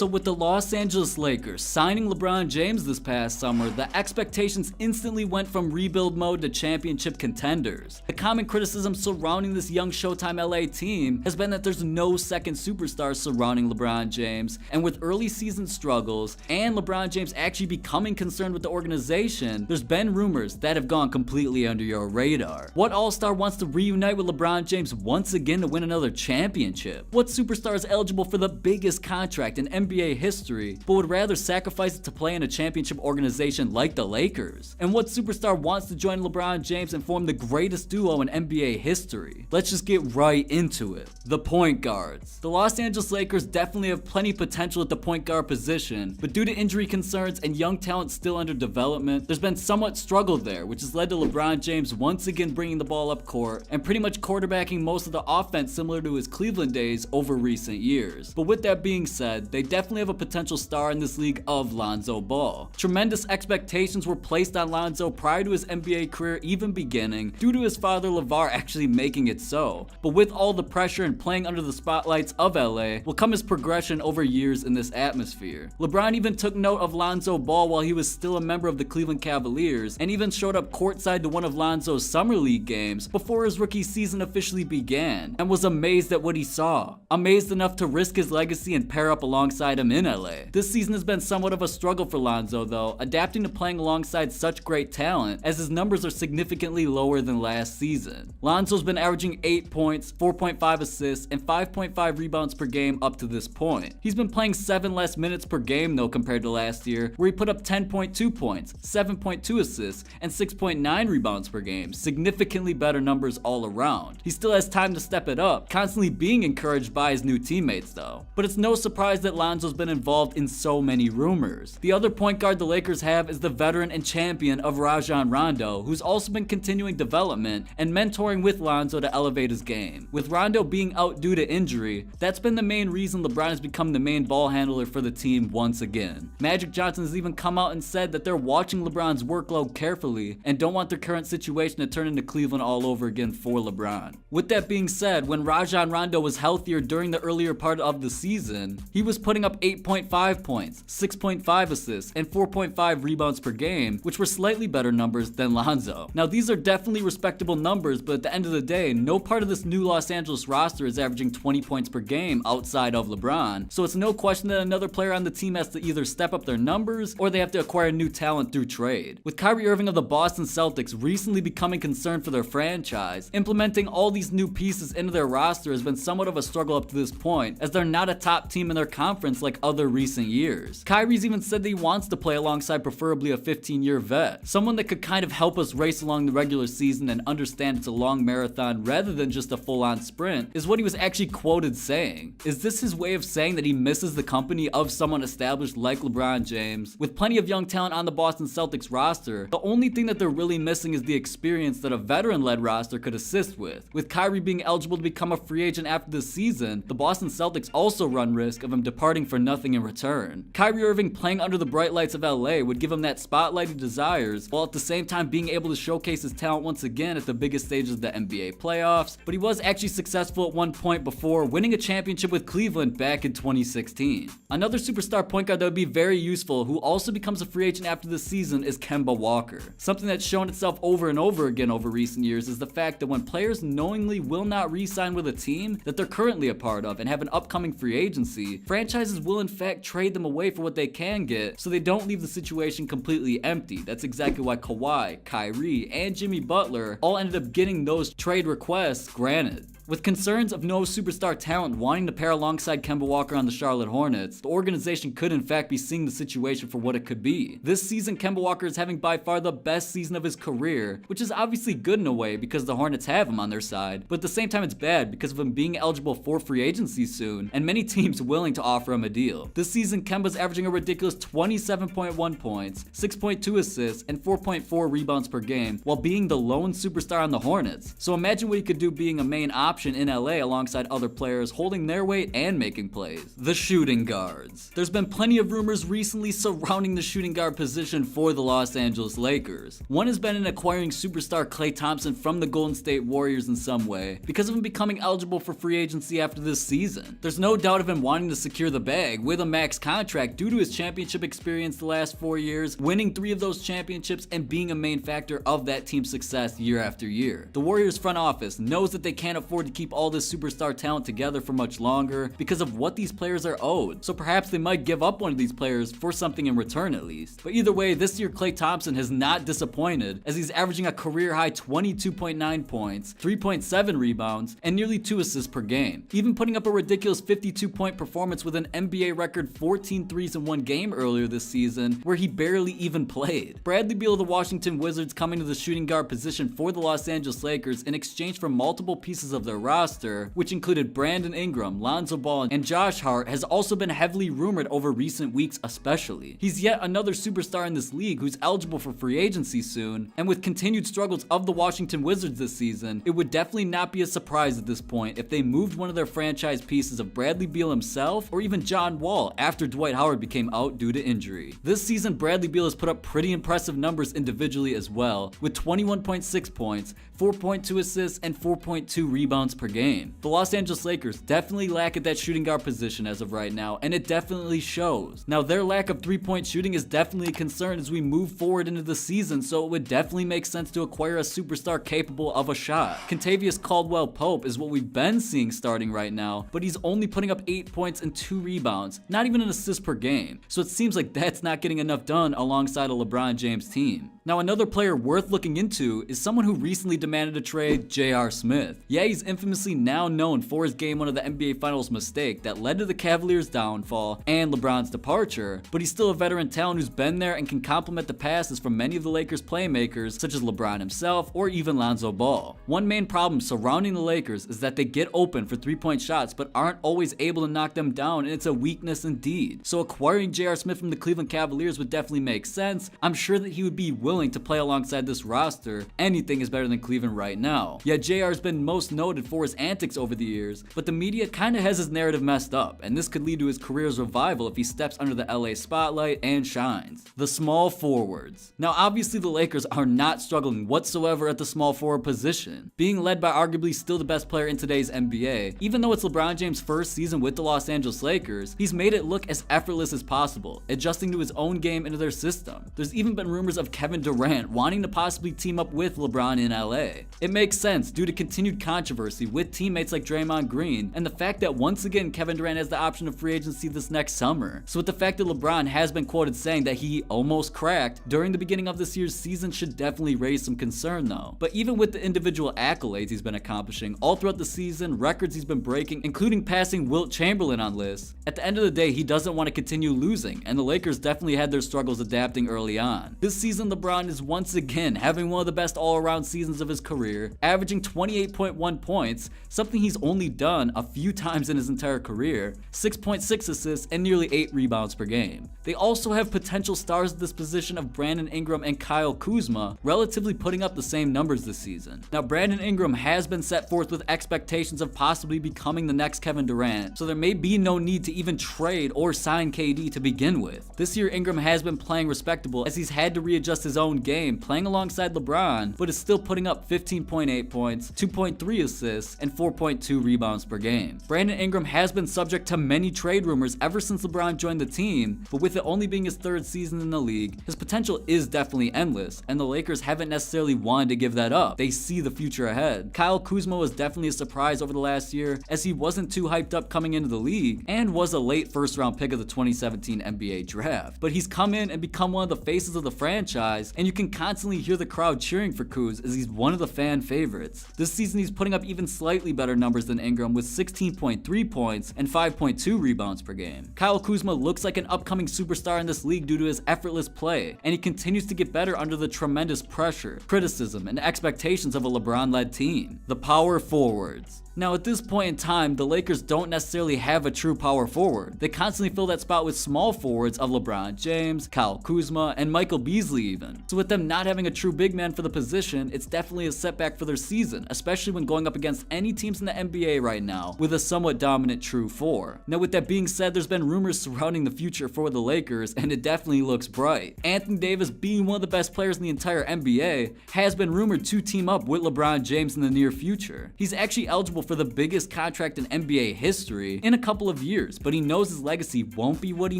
So with the Los Angeles Lakers signing LeBron James this past summer, the expectations instantly went from rebuild mode to championship contenders. The common criticism surrounding this young Showtime LA team has been that there's no second superstar surrounding LeBron James, and with early season struggles and LeBron James actually becoming concerned with the organization, there's been rumors that have gone completely under your radar. What all-star wants to reunite with LeBron James once again to win another championship? What superstar is eligible for the biggest contract in NBA history, but would rather sacrifice it to play in a championship organization like the Lakers? And what superstar wants to join LeBron James and form the greatest duo in NBA history? Let's just get right into it. The point guards. The Los Angeles Lakers definitely have plenty of potential at the point guard position, but due to injury concerns and young talent still under development, there's been somewhat struggle there, which has led to LeBron James once again bringing the ball up court and pretty much quarterbacking most of the offense similar to his Cleveland days over recent years. But with that being said, they definitely have a potential star in this league of Lonzo Ball. Tremendous expectations were placed on Lonzo prior to his NBA career even beginning, due to his father LeVar actually making it so. But with all the pressure and playing under the spotlights of LA will come his progression over years in this atmosphere. LeBron even took note of Lonzo Ball while he was still a member of the Cleveland Cavaliers, and even showed up courtside to one of Lonzo's summer league games before his rookie season officially began, and was amazed at what he saw. Amazed enough to risk his legacy and pair up alongside him in LA. This season has been somewhat of a struggle for Lonzo though, adapting to playing alongside such great talent, as his numbers are significantly lower than last season. Lonzo's been averaging 8 points, 4.5 assists, and 5.5 rebounds per game up to this point. He's been playing 7 less minutes per game though compared to last year, where he put up 10.2 points, 7.2 assists, and 6.9 rebounds per game. Significantly better numbers all around. He still has time to step it up, constantly being encouraged by his new teammates though. But it's no surprise that Lonzo's been involved in so many rumors. The other point guard the Lakers have is the veteran and champion of Rajon Rondo, who's also been continuing development and mentoring with Lonzo to elevate his game. With Rondo being out due to injury, that's been the main reason LeBron has become the main ball handler for the team once again. Magic Johnson has even come out and said that they're watching LeBron's workload carefully and don't want their current situation to turn into Cleveland all over again for LeBron. With that being said, when Rajon Rondo was healthier during the earlier part of the season, he was putting up 8.5 points, 6.5 assists, and 4.5 rebounds per game, which were slightly better numbers than Lonzo. Now these are definitely respectable numbers, but at the end of the day, no part of this new Los Angeles roster is averaging 20 points per game outside of LeBron, so it's no question that another player on the team has to either step up their numbers or they have to acquire new talent through trade. With Kyrie Irving of the Boston Celtics recently becoming concerned for their franchise, implementing all these new pieces into their roster has been somewhat of a struggle up to this point, as they're not a top team in their conference like other recent years. Kyrie's even said that he wants to play alongside preferably a 15-year vet, someone that could kind of help us race along the regular season and understand it's a long marathon rather than just a full-on sprint, is what he was actually quoted saying. Is this his way of saying that he misses the company of someone established like LeBron James? With plenty of young talent on the Boston Celtics roster, the only thing that they're really missing is the experience that a veteran-led roster could assist with. With Kyrie being eligible to become a free agent after this season, the Boston Celtics also run risk of him departing for nothing in return. Kyrie Irving playing under the bright lights of LA would give him that spotlight he desires, while at the same time being able to showcase his talent once again at the biggest stages of the NBA playoffs, but he was actually successful at one point before winning a championship with Cleveland back in 2016. Another superstar point guard that would be very useful, who also becomes a free agent after this season, is Kemba Walker. Something that's shown itself over and over again over recent years is the fact that when players knowingly will not re-sign with a team that they're currently a part of and have an upcoming free agency, franchises will in fact trade them away for what they can get, so they don't leave the situation completely empty. That's exactly why Kawhi, Kyrie, and Jimmy Butler all ended up getting those trade requests granted. With concerns of no superstar talent wanting to pair alongside Kemba Walker on the Charlotte Hornets, the organization could in fact be seeing the situation for what it could be. This season, Kemba Walker is having by far the best season of his career, which is obviously good in a way because the Hornets have him on their side, but at the same time it's bad because of him being eligible for free agency soon and many teams willing to offer him a deal. This season, Kemba's averaging a ridiculous 27.1 points, 6.2 assists, and 4.4 rebounds per game while being the lone superstar on the Hornets. So imagine what he could do being a main option option in LA alongside other players holding their weight and making plays. The shooting guards. There's been plenty of rumors recently surrounding the shooting guard position for the Los Angeles Lakers. One has been in acquiring superstar Klay Thompson from the Golden State Warriors in some way, because of him becoming eligible for free agency after this season. There's no doubt of him wanting to secure the bag with a max contract due to his championship experience the last 4 years, winning 3 of those championships and being a main factor of that team's success year after year. The Warriors front office knows that they can't afford to keep all this superstar talent together for much longer because of what these players are owed, so perhaps they might give up one of these players for something in return at least. But either way, this year Klay Thompson has not disappointed, as he's averaging a career high 22.9 points, 3.7 rebounds, and nearly 2 assists per game, even putting up a ridiculous 52-point performance with an NBA record 14 threes in one game earlier this season, where he barely even played. Bradley Beal of the Washington Wizards coming to the shooting guard position for the Los Angeles Lakers in exchange for multiple pieces of their roster, which included Brandon Ingram, Lonzo Ball, and Josh Hart, has also been heavily rumored over recent weeks especially. He's yet another superstar in this league who's eligible for free agency soon, and with continued struggles of the Washington Wizards this season, it would definitely not be a surprise at this point if they moved one of their franchise pieces of Bradley Beal himself or even John Wall after Dwight Howard became out due to injury. This season, Bradley Beal has put up pretty impressive numbers individually as well, with 21.6 points, 4.2 assists, and 4.2 rebounds per game. The Los Angeles Lakers definitely lack at that shooting guard position as of right now, and it definitely shows. Now, their lack of three-point shooting is definitely a concern as we move forward into the season, so it would definitely make sense to acquire a superstar capable of a shot. Kentavious Caldwell-Pope is what we've been seeing starting right now, but he's only putting up 8 points and 2 rebounds, not even an assist per game, so it seems like that's not getting enough done alongside a LeBron James team. Now, another player worth looking into is someone who recently demanded a trade, J.R. Smith. Yeah, he's infamously now known for his Game 1 of the NBA Finals mistake that led to the Cavaliers' downfall and LeBron's departure, but he's still a veteran talent who's been there and can complement the passes from many of the Lakers' playmakers, such as LeBron himself or even Lonzo Ball. One main problem surrounding the Lakers is that they get open for three-point shots but aren't always able to knock them down, and it's a weakness indeed. So acquiring J.R. Smith from the Cleveland Cavaliers would definitely make sense. I'm sure that he would be willing to play alongside this roster. Anything is better than Cleveland right now. Yeah, JR's been most noted for his antics over the years, but the media kinda has his narrative messed up, and this could lead to his career's revival if he steps under the LA spotlight and shines. The small forwards. Now, obviously the Lakers are not struggling whatsoever at the small forward position, being led by arguably still the best player in today's NBA. Even though it's LeBron James' first season with the Los Angeles Lakers, he's made it look as effortless as possible, adjusting to his own game into their system. There's even been rumors of Kevin Durant wanting to possibly team up with LeBron in LA. It makes sense due to continued controversy with teammates like Draymond Green and the fact that once again Kevin Durant has the option of free agency this next summer. So with the fact that LeBron has been quoted saying that he almost cracked during the beginning of this year's season should definitely raise some concern though. But even with the individual accolades he's been accomplishing all throughout the season, records he's been breaking, including passing Wilt Chamberlain on lists, at the end of the day he doesn't want to continue losing, and the Lakers definitely had their struggles adapting early on. This season LeBron is once again having one of the best all-around seasons of his career, averaging 28.1 points, something he's only done a few times in his entire career, 6.6 assists, and nearly 8 rebounds per game. They also have potential stars at this position of Brandon Ingram and Kyle Kuzma, relatively putting up the same numbers this season. Now, Brandon Ingram has been set forth with expectations of possibly becoming the next Kevin Durant, so there may be no need to even trade or sign KD to begin with. This year, Ingram has been playing respectable as he's had to readjust his own game, playing alongside LeBron, but is still putting up 15.8 points, 2.3 assists, and 4.2 rebounds per game. Brandon Ingram has been subject to many trade rumors ever since LeBron joined the team, but with it only being his 3rd season in the league, his potential is definitely endless, and the Lakers haven't necessarily wanted to give that up. They see the future ahead. Kyle Kuzma was definitely a surprise over the last year, as he wasn't too hyped up coming into the league, and was a late first-round pick of the 2017 NBA draft. But he's come in and become one of the faces of the franchise, and you can constantly hear the crowd cheering for Kuz as he's one of the fan favorites. This season he's putting up even slightly better numbers than Ingram with 16.3 points and 5.2 rebounds per game. Kyle Kuzma looks like an upcoming superstar in this league due to his effortless play, and he continues to get better under the tremendous pressure, criticism, and expectations of a LeBron-led team. The power forwards. Now, at this point in time, the Lakers don't necessarily have a true power forward. They constantly fill that spot with small forwards of LeBron James, Kyle Kuzma, and Michael Beasley even. season. So with them not having a true big man for the position, it's definitely a setback for their season, especially when going up against any teams in the NBA right now with a somewhat dominant true four. Now with that being said, there's been rumors surrounding the future for the Lakers, and it definitely looks bright. Anthony Davis, being one of the best players in the entire NBA, has been rumored to team up with LeBron James in the near future. He's actually eligible for the biggest contract in NBA history in a couple of years, but he knows his legacy won't be what he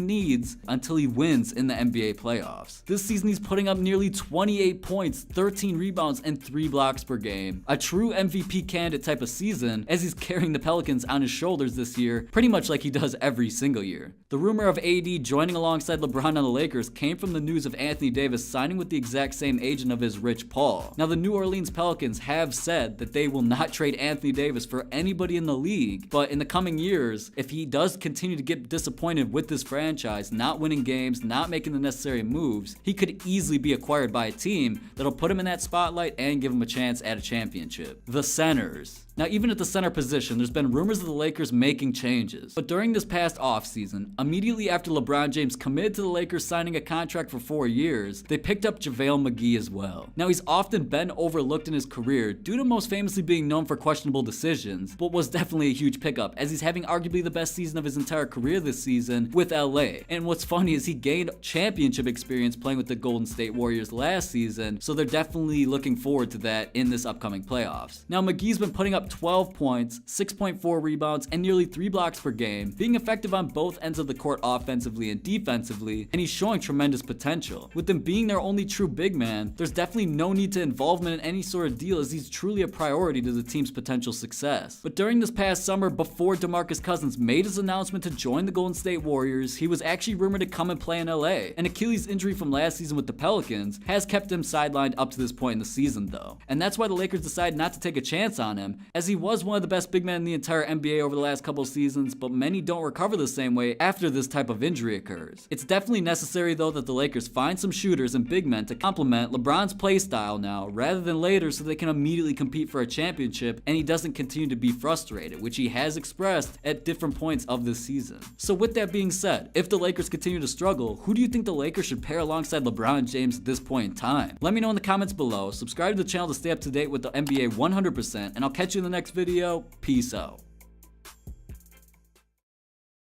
needs until he wins in the NBA playoffs. This season he's putting up nearly 28 points, 13 rebounds, and 3 blocks per game. A true MVP candidate type of season, as he's carrying the Pelicans on his shoulders this year, pretty much like he does every single year. The rumor of AD joining alongside LeBron on the Lakers came from the news of Anthony Davis signing with the exact same agent of his, Rich Paul. Now the New Orleans Pelicans have said that they will not trade Anthony Davis for anybody in the league, but in the coming years, if he does continue to get disappointed with this franchise, not winning games, not making the necessary moves, he could easily be acquired by a team that'll put him in that spotlight and give him a chance at a championship. The centers. Now even at the center position, there's been rumors of the Lakers making changes. But during this past offseason, immediately after LeBron James committed to the Lakers signing a contract for 4 years, they picked up JaVale McGee as well. Now he's often been overlooked in his career due to most famously being known for questionable decisions, but was definitely a huge pickup as he's having arguably the best season of his entire career this season with LA. And what's funny is he gained championship experience playing with the Golden State Warriors last season, so they're definitely looking forward to that in this upcoming playoffs. Now McGee's been putting up 12 points, 6.4 rebounds, and nearly 3 blocks per game, being effective on both ends of the court offensively and defensively, and he's showing tremendous potential. With him being their only true big man, there's definitely no need to involvement in any sort of deal as he's truly a priority to the team's potential success. But during this past summer, before DeMarcus Cousins made his announcement to join the Golden State Warriors, he was actually rumored to come and play in LA. An Achilles injury from last season with the Pelicans has kept him sidelined up to this point in the season though. And that's why the Lakers decided not to take a chance on him, as he was one of the best big men in the entire NBA over the last couple of seasons, but many don't recover the same way after this type of injury occurs. It's definitely necessary though that the Lakers find some shooters and big men to complement LeBron's play style now rather than later, so they can immediately compete for a championship and he doesn't continue to be frustrated, which he has expressed at different points of this season. So with that being said, if the Lakers continue to struggle, who do you think the Lakers should pair alongside LeBron James at this point in time? Let me know in the comments below. Subscribe to the channel to stay up to date with the NBA 100%, and I'll catch you in the next video. Peace out.